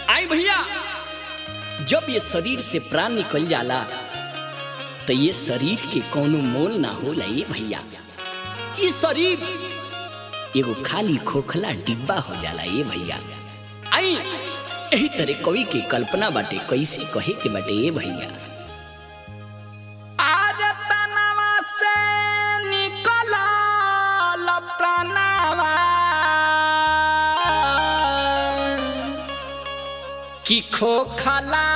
आई भैया, जब ये शरीर से प्राण निकल जाला तो ये शरीर के कोनो मोल ना होला। ये भैया, ये शरीर एगो खाली खोखला डिब्बा हो जाला। ये भैया, आई यही तरह कवि के कल्पना बाटे, कैसे कहे के बाटे। ये भैया, कि खोखला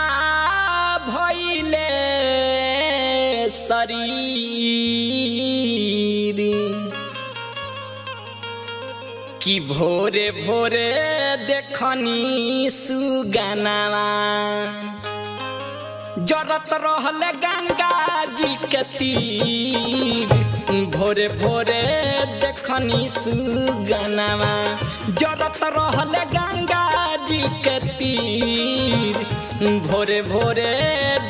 भइले शरीर, कि भोरे भोरे देखनी सुगनावा, जरत रहले गंगा जी के तीर। भोरे भोरे देखनी सुगनावा, जरत रहले गंगा जी के तीर। भोरे भोरे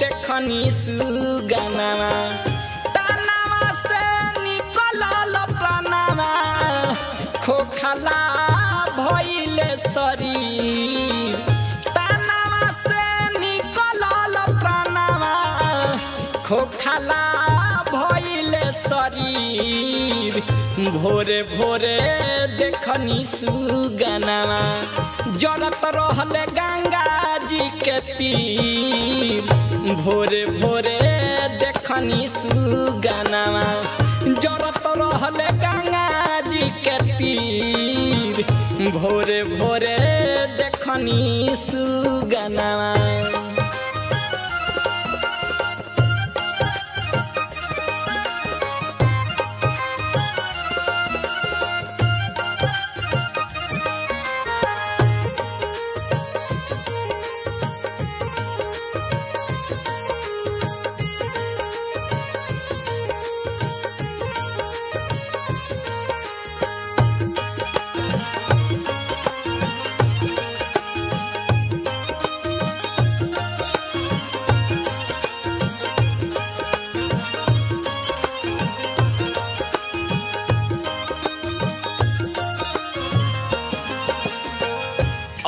देखनी सुगनावा, तनावा से निकलल प्राणवा, खोखला भइले शरीर। तनावा से निकलल प्राणवा, खोखला भइले शरीर। भोरे भोरे देखनी सुगनावा, जरत रहले गंगा जी के तीर। भोरे भोरे देखनी सुगनावा, जरत रहले गंगा जी के तीर। भोरे भोरे देखनी सुगनावा।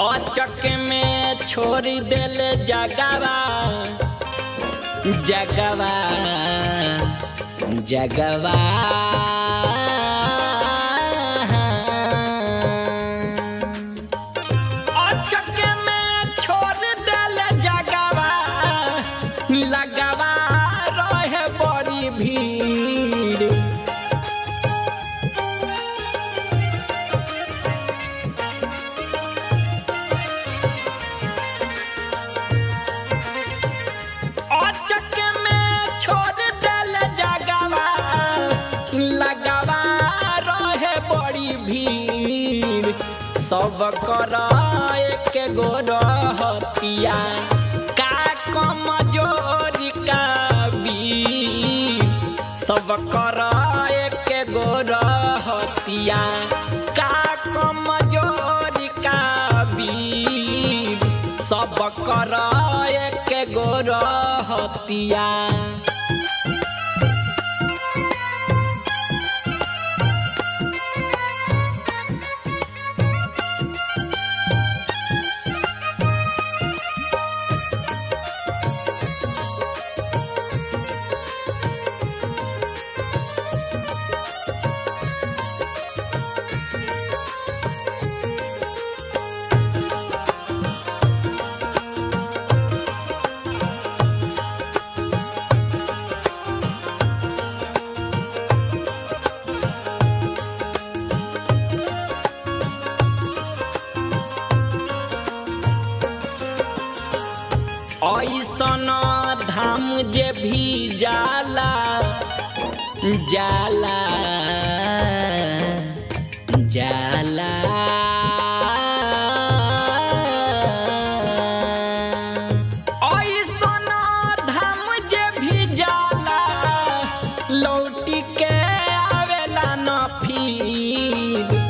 अचक में छोड़ दिल जगवा, जगवा जगवा। अचक में छोड़ दिल जगवा, लगवा रहे बड़ी भीड़। सब कर एक गो रहतिया, का कमजोरी का बीर। सब कर एक गो रहतिया, का कमजोरी का बीर। सब कर एक गो रहतिया। ऐसन धाम जे भी जाला, जाला जाला। ऐसन धाम जे भी जाला, लौटी के आवेला न फिर।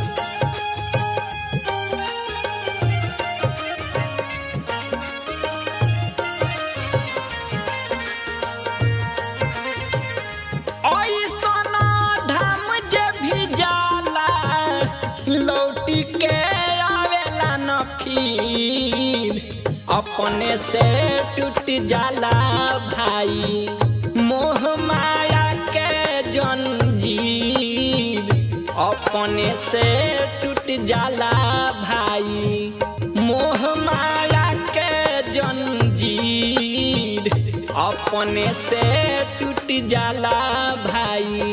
अपने से टूट जाला भाई मोह माया के जंजीर अपने से टूट जाला भाई मोह माया के जंजीर अपने से टूट जाला भाई।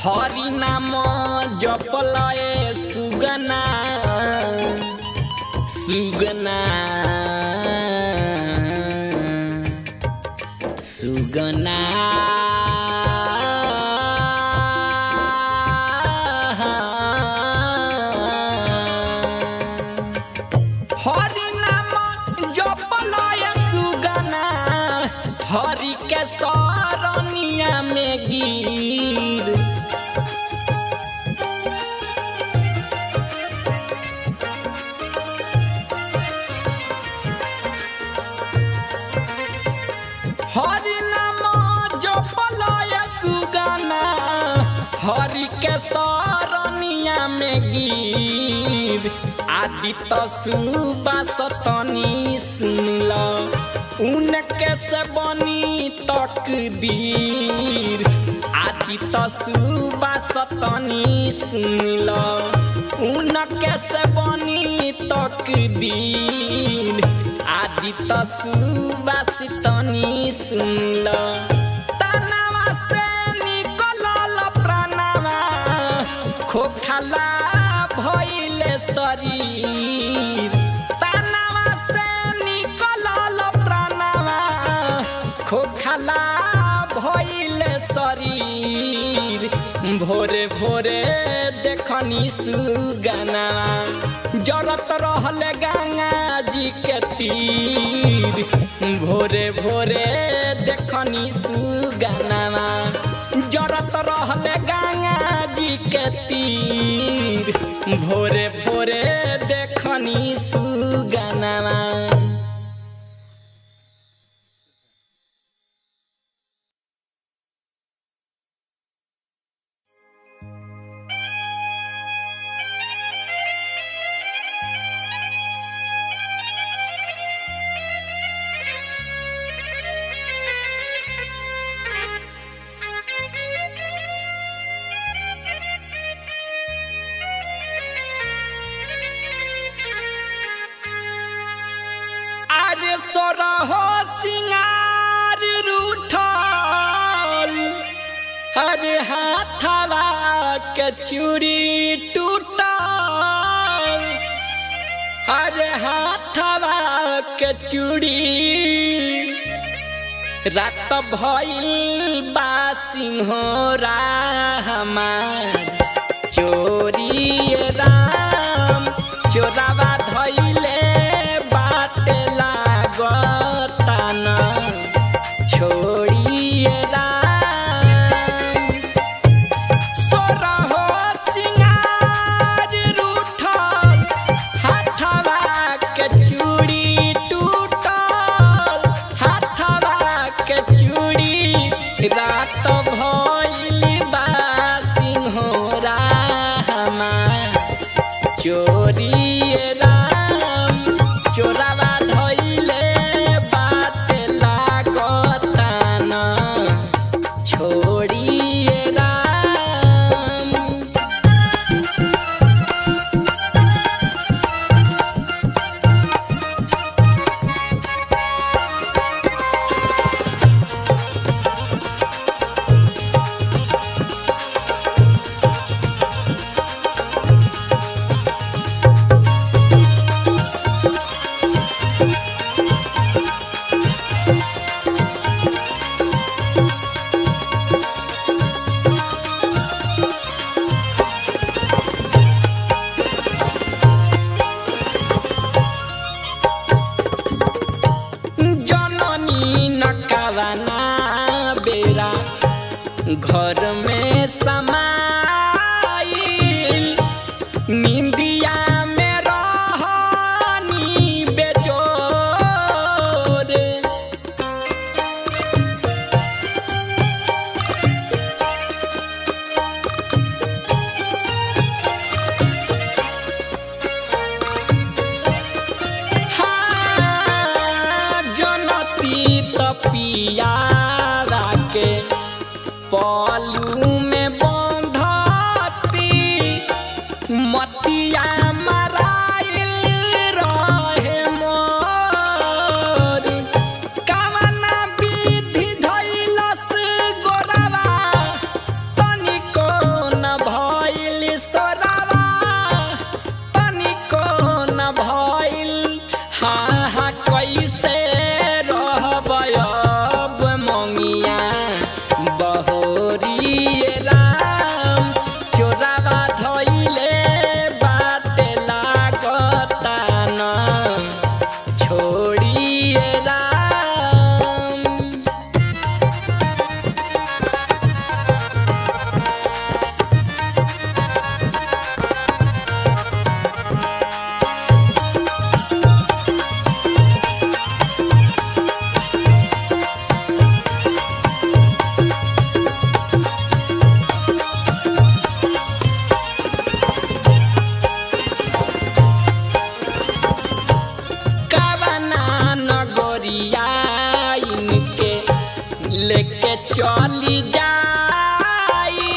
हरि नाम जपलए सुगना सुगना सुगना हरि नाम जपलए सुगना हरि के सरनिया में गिर हरि नाम जपलए सुगना हरि के सरनिया में गिर आदित्य सुबास तनी सुनल उनके से बनी तकदीर आदित्य सुबास तनी सुनल उनके से बनी तकदीर आदित्य सुबास तनी सुनल तनावा से निकलल प्राणवा खोखला भइले शरीर तनावा से निकलल प्राणवा खोखला भइले शरीर भोरे भोरे देखनी सुगना जरत रहले गंगा जी के तीर भोरे भोरे देखनी सुगना जरत रहले गंगा जी के तीर भोरे भोरे देखनी सुगना। सोरहो सिंगार रूठल हरे हाथवा के चूड़ी टूटल हरे हाथवा के चूड़ी रात भइल बा सिंहोरा हमार चोरी राम चोरावा धइले गताना छोड़िए राम सोरहो सिंगार रूठल हाथवा के चूड़ी टूटल हाथवा के चूड़ी रात भइल बा सिंहोरा हमार चोरिए राम चोरावा घर में समाइल निंदिया में रहनी बेजोर। हाँ जनती तपियारा के पलू में बंधती मतिया मराइल रहे मोर। कवना विधि धइलस गोरवा तनिको न भइल सोरवा तनिको न भइल। हाँ हाँ कैसे रहबै अब मंगिया बहोरिए राम चोरावा धइले बाटे लागता न छोड़िए राम। कवना नगरिया इनके लेके चली जाई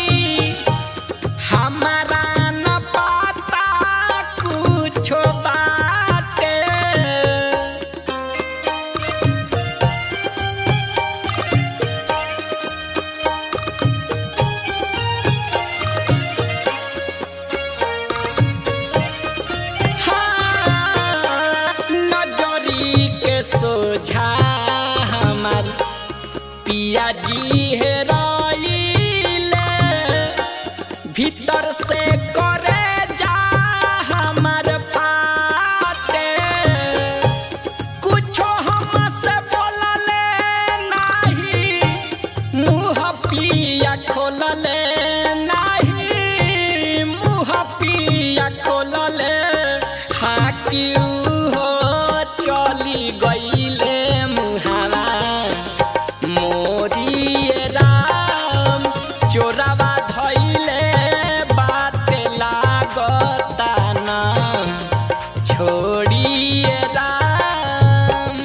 हमारा न पता कुछो बाटे। हाँ नजरी के सोझा हमार पिया जी हेराइले भीतर से करे जा हमार फाटे। कुछो हमसे बोलले नाही मुँह पिया खोलले नाही मुँह पिया खोलले। हाँ क्यों हो चली गईले मुहावा मोरिए राम चोरावा धइले बाटे लागता न छोड़िए राम।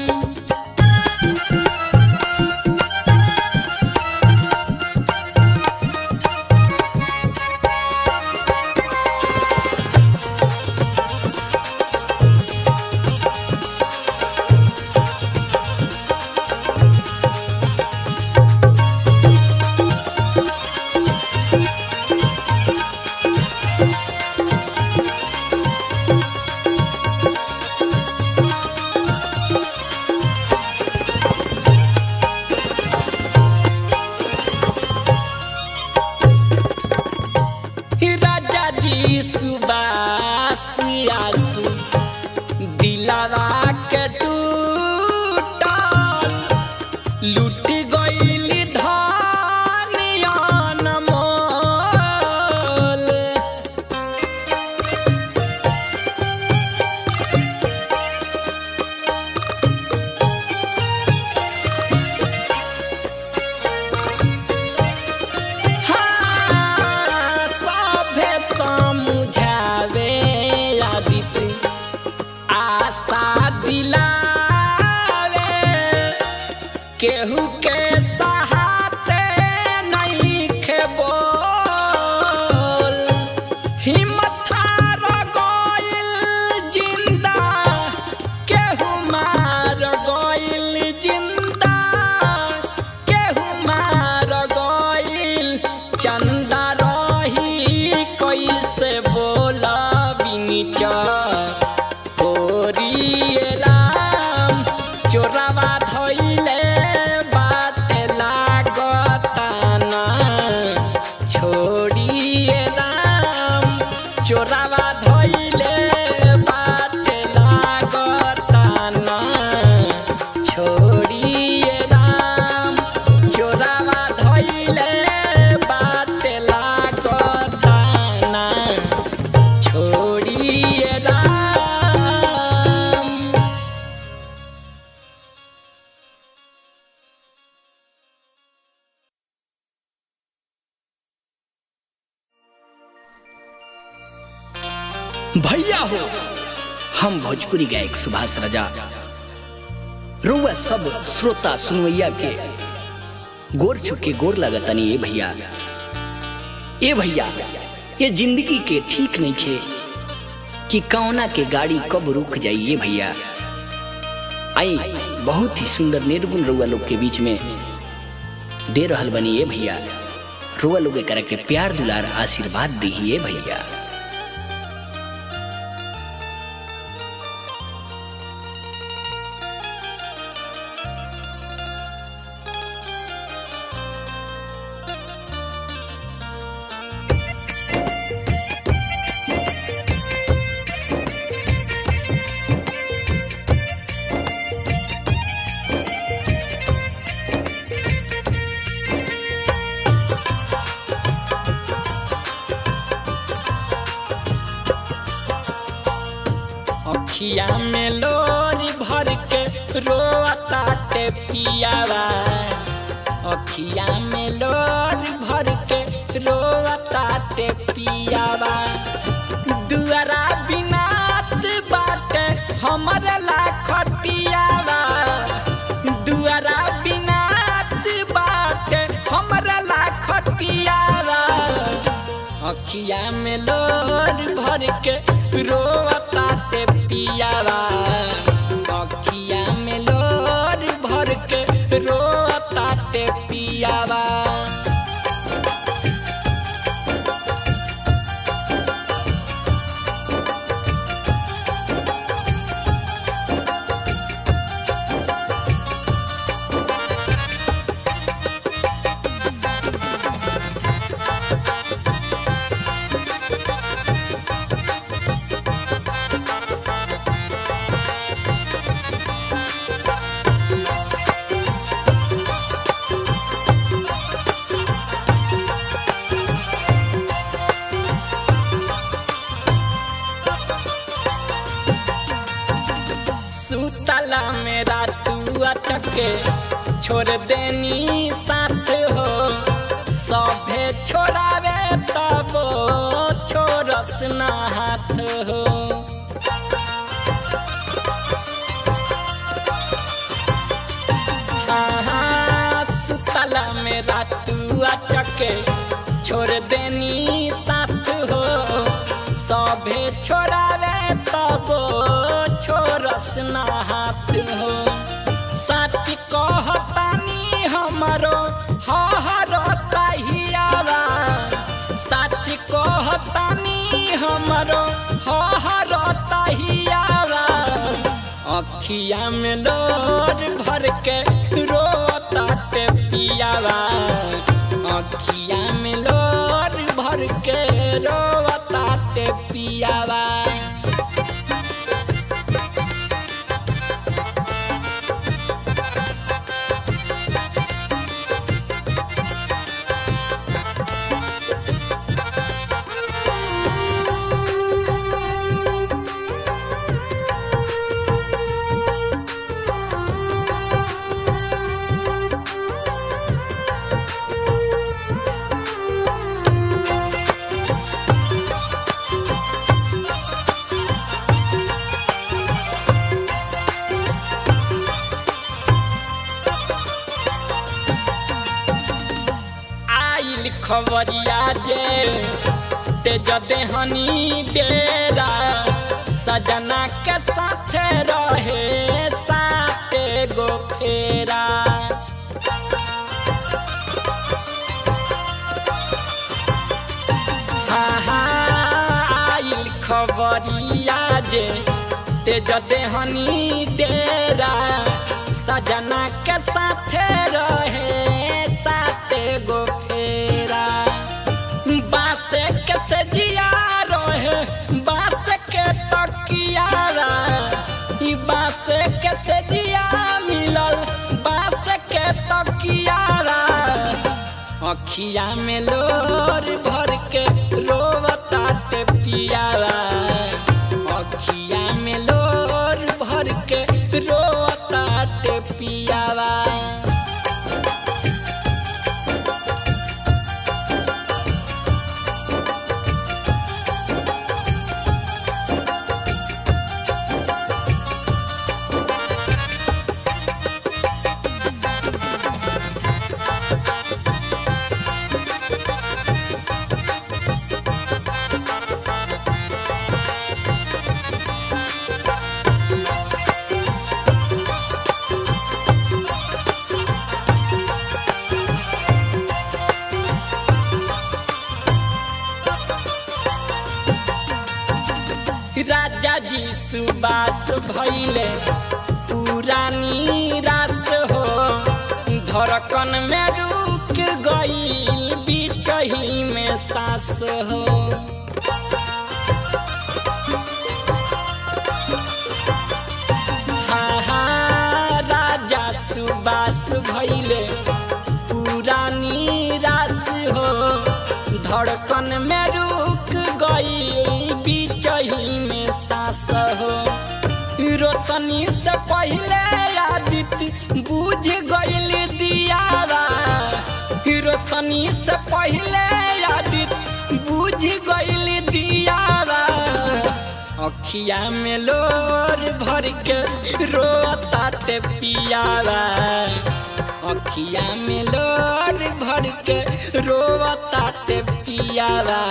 भैया हो, हम भोजपुरी गायक सुभाष राजा रुआ सब श्रोता सुनवैया के गोर छुके गोर लगतनी। ए भैया ये जिंदगी के ठीक नहीं खे कि कौना के गाड़ी कब रुक जाइए भैया। आई बहुत ही सुंदर निर्गुण रुआ लोग के बीच में दे रहल बनी। ए भैया रुआ लोग करे के प्यार दुलार आशीर्वाद दी भैया। अखिया में लोरी भर के रोताटे पियावा, अखिया में लोरी भर के रोताटे पियावा। दुआरा बिनात बाटे हमरे लाखटियावा, दुआरा बिनात बाटे हमरे लाखटियावा। अखिया में लोरी भर के रोताटे पियावा, अखिया में लोर भर के रोताटे पियावा। सुतला मेरा तू चके छोड़ देनी साथ हो, सभे छोड़ावे तब छोड़स ना हाथ हो। हाँ सुतला मेरा तू चके छोड़ देनी साथ हो, सभे छोड़ावे तब छोरस ना हाथ हो। सच कहतानी हमरो हरता हियावा, सच कहतानी हमरो हरता हियावा। अखिया में लोर भर के रोताटे पियावा, अखिया में लोर भर के रोताटे पियावा। खबरिया जे तेज देहनी डेरा, सजना के साथ रहे साते गो फेरा। आइल खबरिया जे तेज देहनी डेरा, सजना के साथ रहे साते गो फेरा। बास के सजिया रहे बास के तकियारा, बास के सजिया मिलल बास के तकियारा। अखिया में लोर भर के रोताटे पियावा, अखिया में लोर भर के रोताटे पियावा। सुबास भइले पुरानी रास हो धड़कन में रुक गईल बिचही में सांस हो राजा सुबास भइले पुरानी रास हो धड़कन में रुक गई बिचही में सांस हो रोशनी से पहले आदित्य बुझ गईल दियारा रोशनी से पहले आदित्य बुझ गईल दियारा अखिया में लोर भर के रोता ते पियावा अखिया में लोर भर के रोता ते पियावा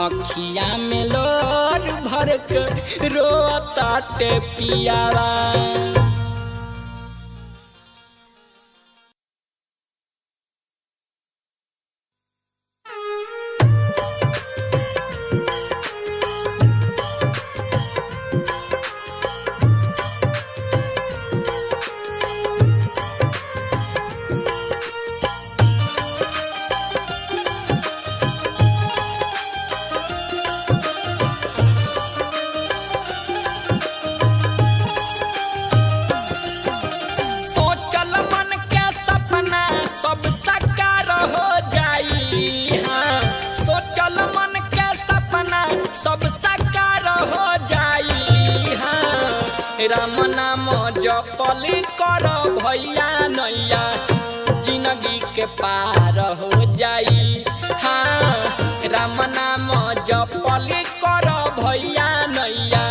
अखिया में लोर भर के रोता ते पियावा राम नाम जपल कर भैया नैया जिंदगी के पार हो जाई हाँ राम नाम जपल कर भैया नैया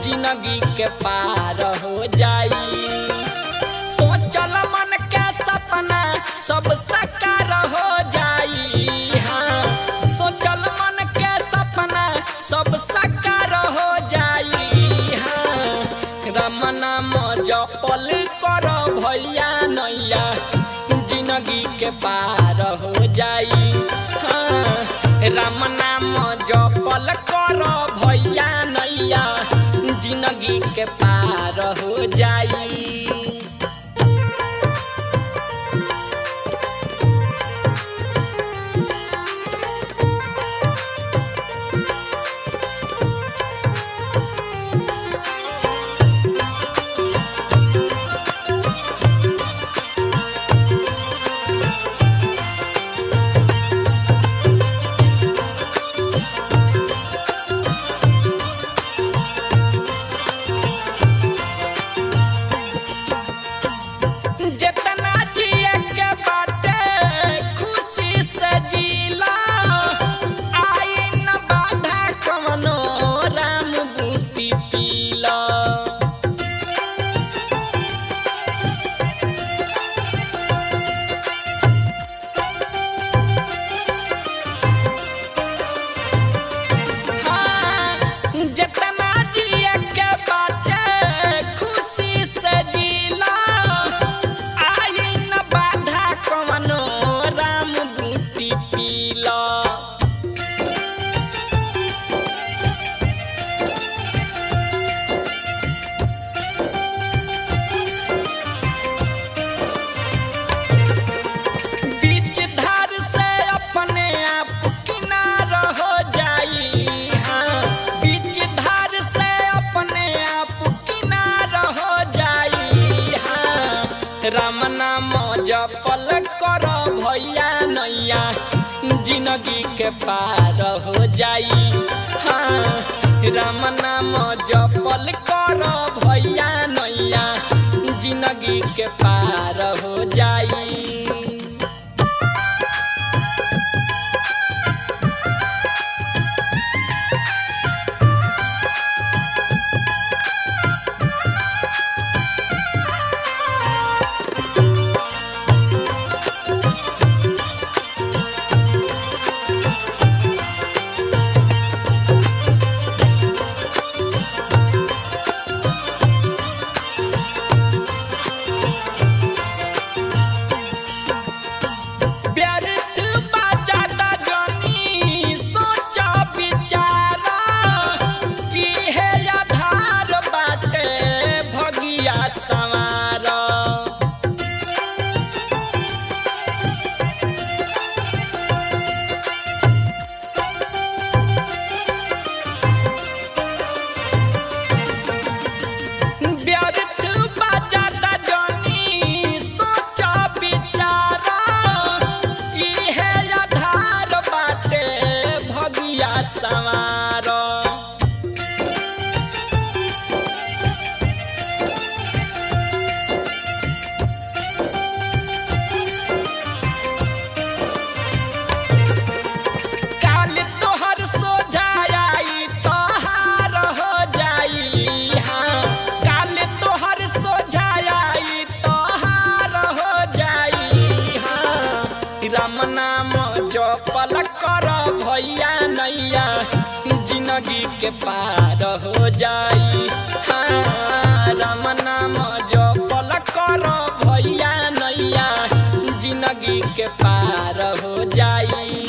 जिंदगी के पार हो जाई सोचल मन के सपना सब साकार हो जाई हाँ सोचल मन के सपना सब साकार हो जाई राम नाम जपल कर भैया नैया जिंदगी के पार हो जाई हाँ राम नाम जपल कर भैया नैया जिंदगी के पार हो जाई राम नाम जपल कर भैया नैया जिंदगी के पार हो जाई हाँ राम नाम जपल कर भैया नैया जिंदगी के पार हो जाई राम नाम जपल कर भैया नैया जिंदगी के पार हो जाई। हाँ राम नाम जपल कर भैया नैया जिंदगी के पार हो जाई।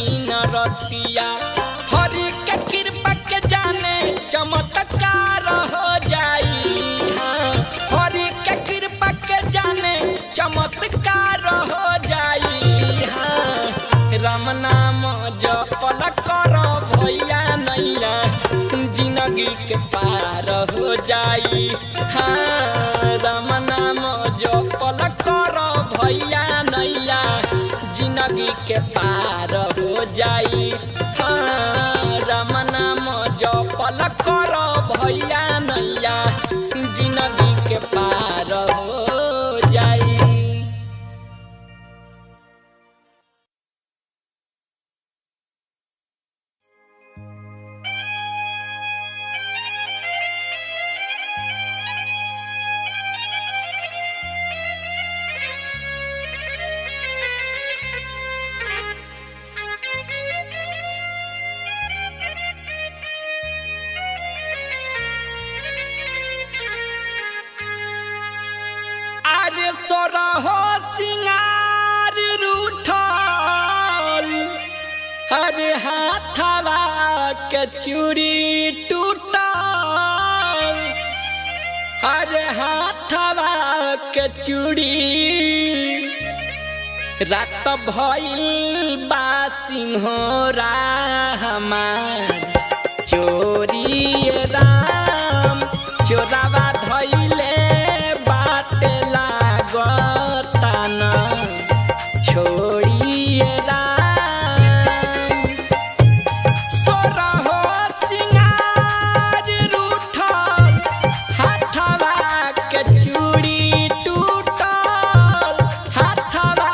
रतिया हरि के कृपा के जाने चमत्कार हो जाई। हाँ हरि के कृपा के जाने चमत्कार हो जाई। हाँ राम नाम जपल कर भैया नैया जिंदगी के पार हो जाई। हाँ राम नाम जपल कर भैया नैया जिंदगी के पार हो जाई। हाँ राम नाम जपल कर भैया नैया जिंदगी के पार हो जाई। सोरहो सिंगार रूठल हरे हाथवा के चूड़ी टूटल हरे हाथवा के चूड़ी रात भइल बा सिंहोरा हमार चोरी राम चोरावा धइले गताना छोड़िए राम सोरहो सिंगार रूठल हाथवा के चूड़ी टूटल हाथवा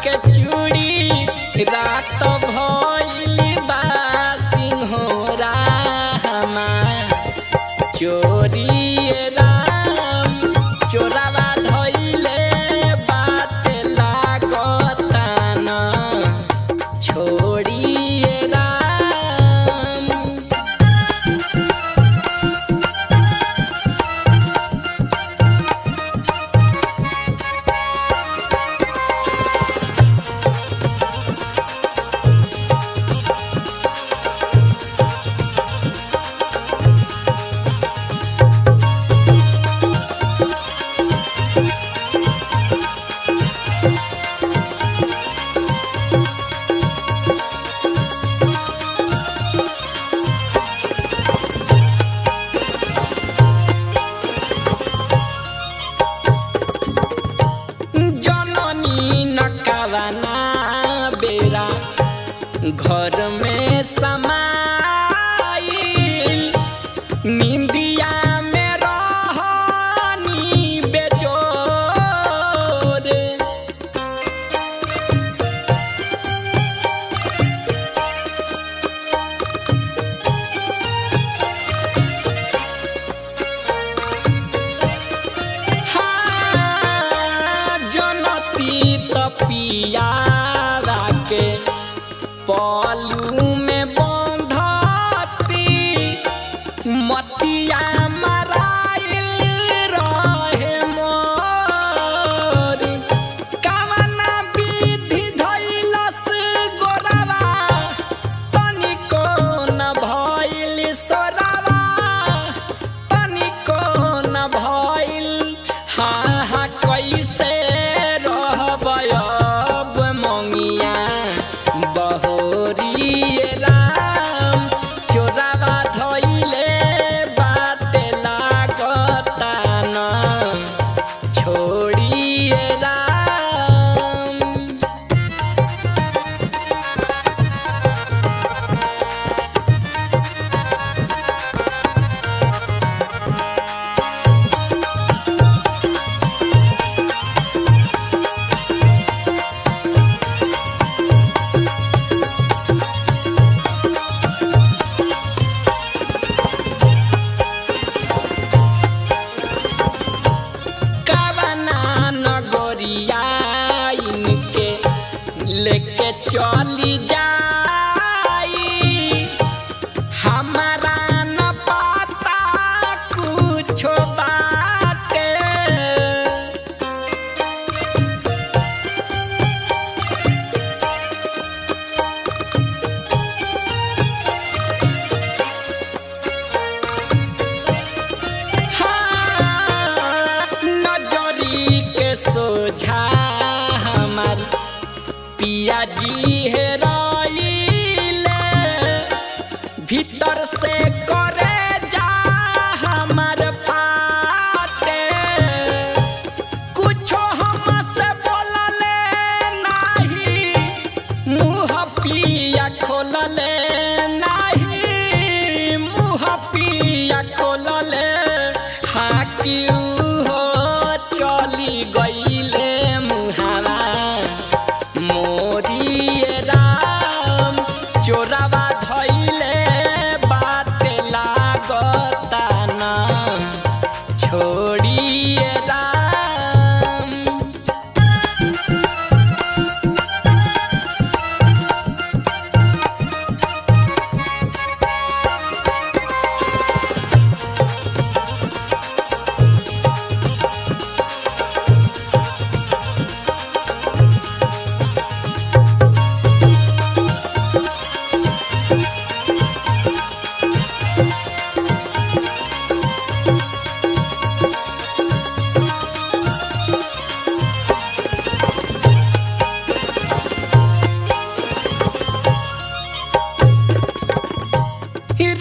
के चूड़ी रात भइल बा सिंहोरा हमार चोरिए राम चोरावा घर में समाइल निंदिया में रहनी बेजोर हाँ जनती तपिया के पालू चली गईले मुहावा मोरिए राम चोरावा धइले बात लागता ना छोड़िए राम।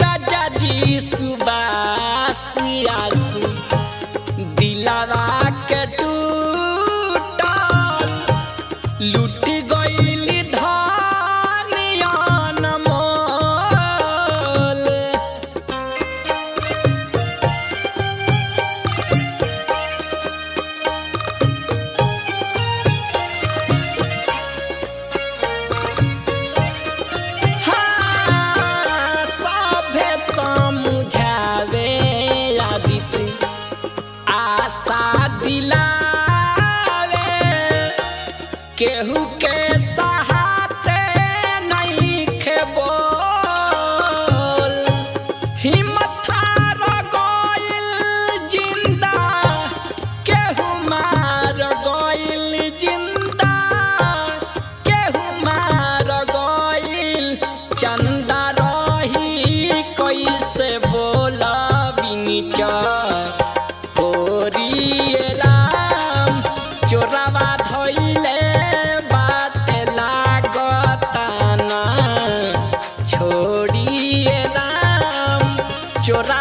राजा जी सुबास आसू दिलावा के टूटल लूट गईली धनियान मोल। हाँ, सभे समझावे आदित्य आशा दिलावे केहू के सहाते नहीं खेबोल। हिम्मत हार गइल जिंदा केहू मार गइल जिंदा केहू मार गइल चंदा रही कैसे बोला बिनिचर ओरिए राम चोरावा धइले बात लागता ना छोड़िए राम चोरा